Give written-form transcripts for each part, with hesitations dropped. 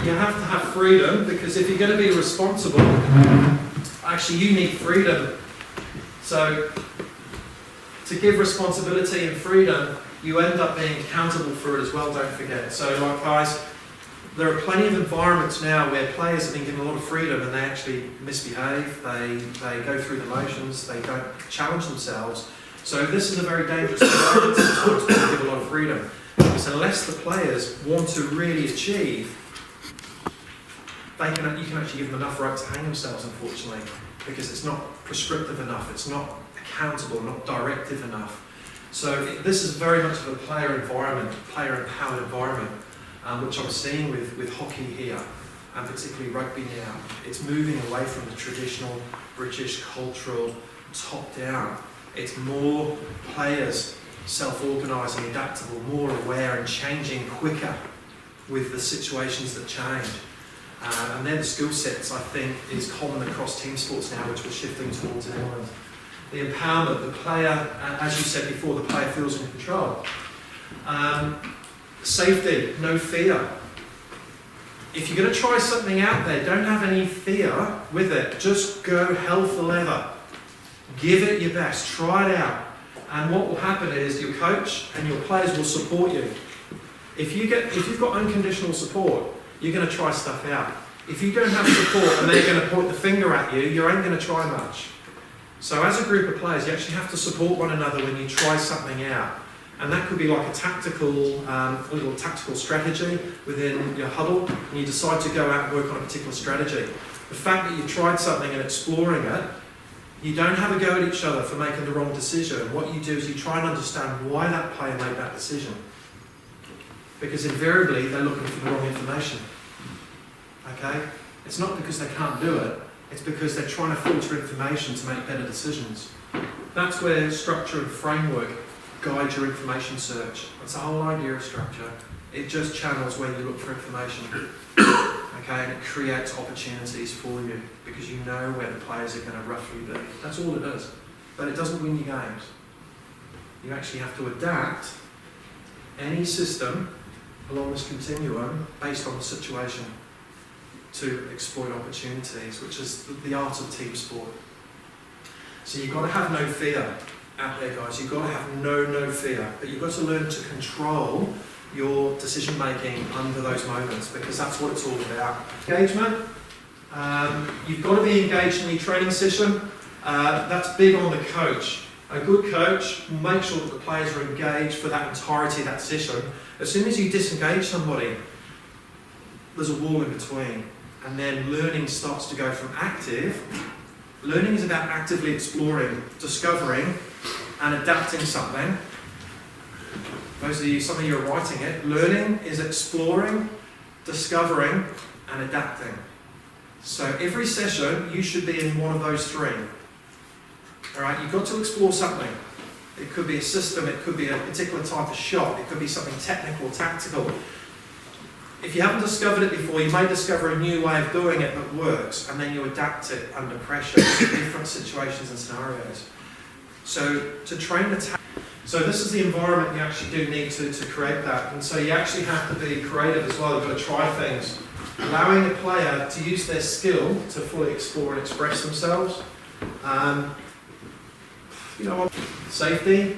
you have to have freedom, because if you're going to be responsible, actually you need freedom. So to give responsibility and freedom, you end up being accountable for it as well, don't forget. So like guys, there are plenty of environments now where players have been given a lot of freedom and they actually misbehave, they go through the motions, they don't challenge themselves. So this is a very dangerous environment sometimes when you give a lot of freedom. Because unless the players want to really achieve, you can actually give them enough rope to hang themselves, unfortunately, because it's not prescriptive enough, it's not accountable, not directive enough. So this is very much of a player environment, player empowered environment, which I'm seeing with hockey here, and particularly rugby now. It's moving away from the traditional British cultural top-down. It's more players self-organising, adaptable, more aware and changing quicker with the situations that change. And they're the skill sets I think is common across team sports now, which we're shifting towards in England. The empowerment, the player, as you said before, the player feels in control. Safety, no fear. If you're going to try something out there, don't have any fear with it. Just go hell for leather. Give it your best. Try it out. And what will happen is your coach and your players will support you. If you've got unconditional support, you're going to try stuff out. If you don't have support and they're going to point the finger at you, you ain't going to try much. So as a group of players, you actually have to support one another when you try something out. And that could be like a little tactical strategy within your huddle, and you decide to go out and work on a particular strategy. The fact that you've tried something and exploring it, you don't have a go at each other for making the wrong decision. What you do is you try and understand why that player made that decision. Because invariably, they're looking for the wrong information. Okay? It's not because they can't do it, it's because they're trying to filter information to make better decisions. That's where structure and framework guide your information search. That's the whole idea of structure. It just channels where you look for information. Okay, and it creates opportunities for you because you know where the players are going to roughly be. That's all it does. But it doesn't win you games. You actually have to adapt any system along this continuum based on the situation to exploit opportunities, which is the art of team sport. So you've got to have no fear out there, guys. You've got to have no fear, but you've got to learn to control your decision making under those moments, because that's what it's all about. Engagement. You've got to be engaged in your training session. That's big on the coach. A good coach will make sure that the players are engaged for that entirety of that session. As soon as you disengage somebody, there's a wall in between, and then learning starts to go from active. Learning is about actively exploring, discovering, and adapting something. Some of you are writing it. Learning is exploring, discovering, and adapting. So every session, you should be in one of those three. All right, you've got to explore something. It could be a system, it could be a particular type of shot, it could be something technical, tactical. If you haven't discovered it before, you may discover a new way of doing it that works, and then you adapt it under pressure in different situations and scenarios. So to train the so this is the environment you actually do need to create that, and so you actually have to be creative as well. You've got to try things, allowing a player to use their skill to fully explore and express themselves. Safety,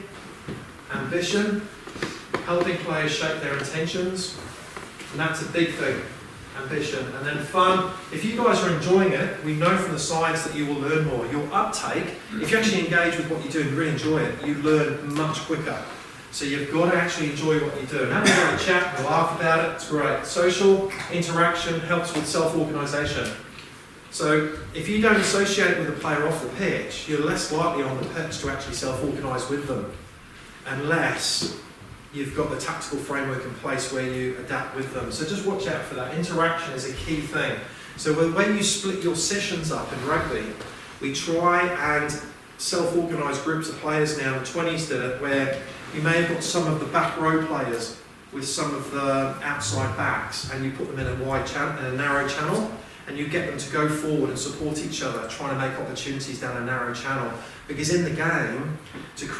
ambition, helping players shape their intentions, and that's a big thing. Ambition, and then fun. If you guys are enjoying it, we know from the science that you will learn more. Your uptake, if you actually engage with what you do and really enjoy it, you learn much quicker. So you've got to actually enjoy what you do. And have a bit of a chat and laugh about it, it's great. Social interaction helps with self-organisation. So if you don't associate it with a player off the pitch, you're less likely on the pitch to actually self-organise with them, unless you've got the tactical framework in place where you adapt with them. So just watch out for that. Interaction is a key thing. So when you split your sessions up in rugby, we try and self-organise groups of players now. The 20s did it, where you may have got some of the back row players with some of the outside backs, and you put them in a wide channel, in a narrow channel, and you get them to go forward and support each other, trying to make opportunities down a narrow channel. Because in the game, to create